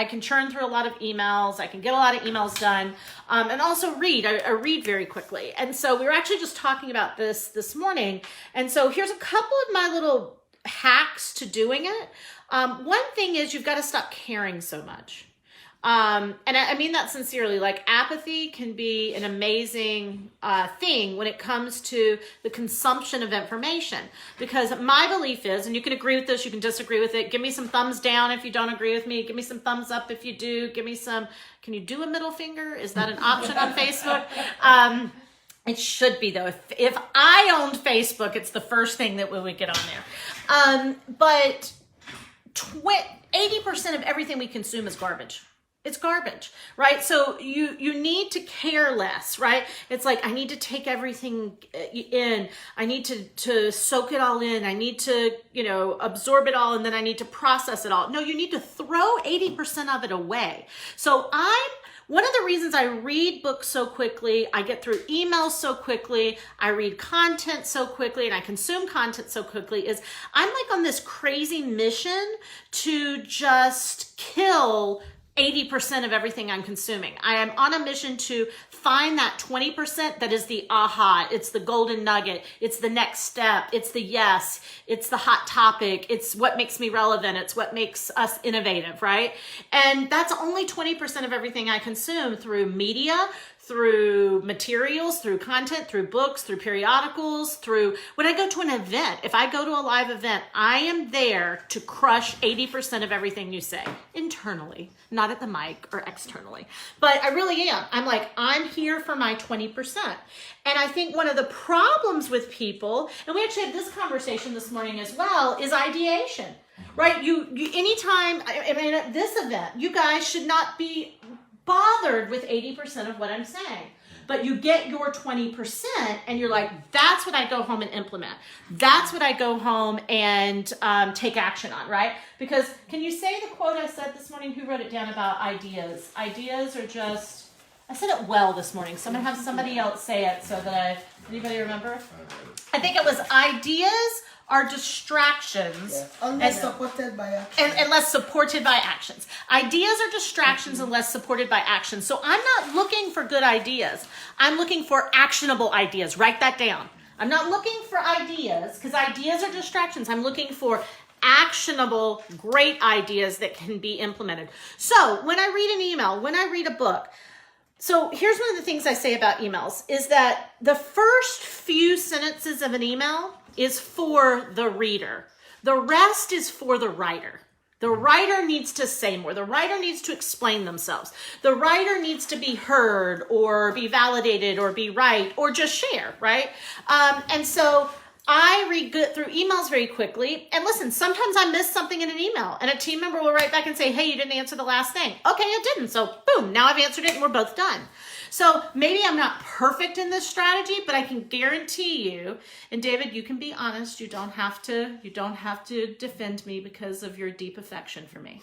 I can churn through a lot of emails. I can get a lot of emails done, and also read. I read very quickly. And so we were actually just talking about this morning. And so here's a couple of my little hacks to doing it. One thing is you've got to stop caring so much. And I mean that sincerely. Like, apathy can be an amazing thing when it comes to the consumption of information, because my belief is, and you can agree with this, you can disagree with it, give me some thumbs down if you don't agree with me, give me some thumbs up if you do, give me some, can you do a middle finger? Is that an option on Facebook? It should be, though. If I owned Facebook, it's the first thing that we would get on there. But 80% of everything we consume is garbage. It's garbage, right? So you need to care less, right? It's like, I need to take everything in. I need to soak it all in. I need to, absorb it all, and then I need to process it all. No, you need to throw 80% of it away. So one of the reasons I read books so quickly, I get through emails so quickly, I read content so quickly, and I consume content so quickly is I'm like on this crazy mission to just kill 80% of everything I'm consuming. I am on a mission to find that 20% that is the aha. It's the golden nugget. It's the next step. It's the yes. It's the hot topic. It's what makes me relevant. It's what makes us innovative, right? And that's only 20% of everything I consume through media, through materials, through content, through books, through periodicals, through when I go to an event. If I go to a live event, I am there to crush 80% of everything you say internally, not at the mic or externally. But I really am. I'm here for my 20%. And I think one of the problems with people, and we actually had this conversation this morning as well, is ideation, right? You anytime, at this event, you guys should not be bothered with 80% of what I'm saying, but you get your 20% and you're like, that's what I go home and implement. That's what I go home and take action on, right? Because can you say the quote I said this morning? Who wrote it down about ideas? Ideas are just, I said it well this morning, so I'm gonna have somebody else say it so that anybody remember? I think it was, ideas are distractions. Unless supported by actions. Unless supported by actions. Ideas are distractions unless supported by actions. So I'm not looking for good ideas. I'm looking for actionable ideas. Write that down. I'm not looking for ideas because ideas are distractions. I'm looking for actionable, great ideas that can be implemented. So when I read an email, when I read a book, so here's one of the things I say about emails is that the first few sentences of an email is for the reader. The rest is for the writer. The writer needs to say more. The writer needs to explain themselves. The writer needs to be heard or be validated or be right or just share, right? And so I read through emails very quickly. And listen, sometimes I miss something in an email and a team member will write back and say, hey, you didn't answer the last thing. Okay, I didn't. So boom, now I've answered it and we're both done. So maybe I'm not perfect in this strategy, but I can guarantee you, and David, you can be honest, you don't have to defend me because of your deep affection for me.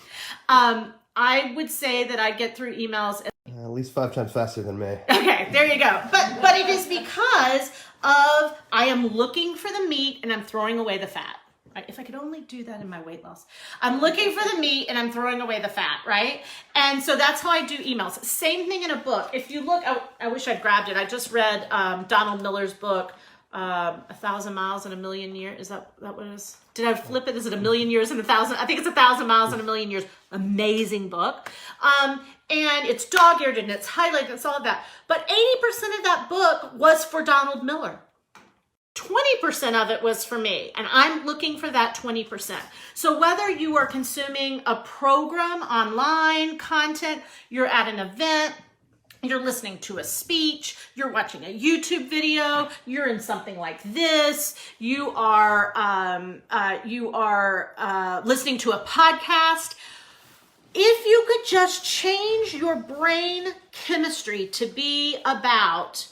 I would say that I get through emails at least 5 times faster than me. Okay, there you go. But it is because of I am looking for the meat and I'm throwing away the fat. Right? If I could only do that in my weight loss. I'm looking for the meat and I'm throwing away the fat, right? And so that's how I do emails. Same thing in a book. If you look, I wish I'd grabbed it. I just read Donald Miller's book, 1,000 Miles in a Million Years. Is that what it is? Did I flip it? Is it a million years and 1,000? I think it's 1,000 miles in a million years. Amazing book. And it's dog-eared and it's highlighted and it's all of that. But 80% of that book was for Donald Miller. 20% of it was for me, and I'm looking for that 20%. So whether you are consuming a program, online content, you're at an event, you're listening to a speech, you're watching a YouTube video, you're in something like this, you are listening to a podcast, if you could just change your brain chemistry to be about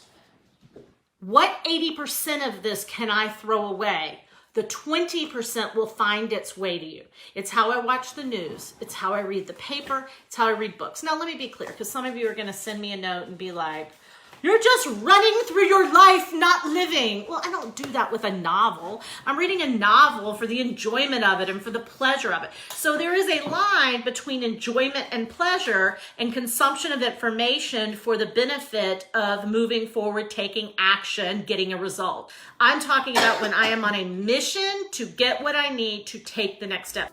what 80% of this can I throw away? The 20% will find its way to you. It's how I watch the news. It's how I read the paper. It's how I read books. Now, let me be clear, because some of you are going to send me a note and be like, You're just running through your life, not living. Well, I don't do that with a novel. I'm reading a novel for the enjoyment of it and for the pleasure of it. So there is a line between enjoyment and pleasure and consumption of information for the benefit of moving forward, taking action, getting a result. I'm talking about when I am on a mission to get what I need to take the next step.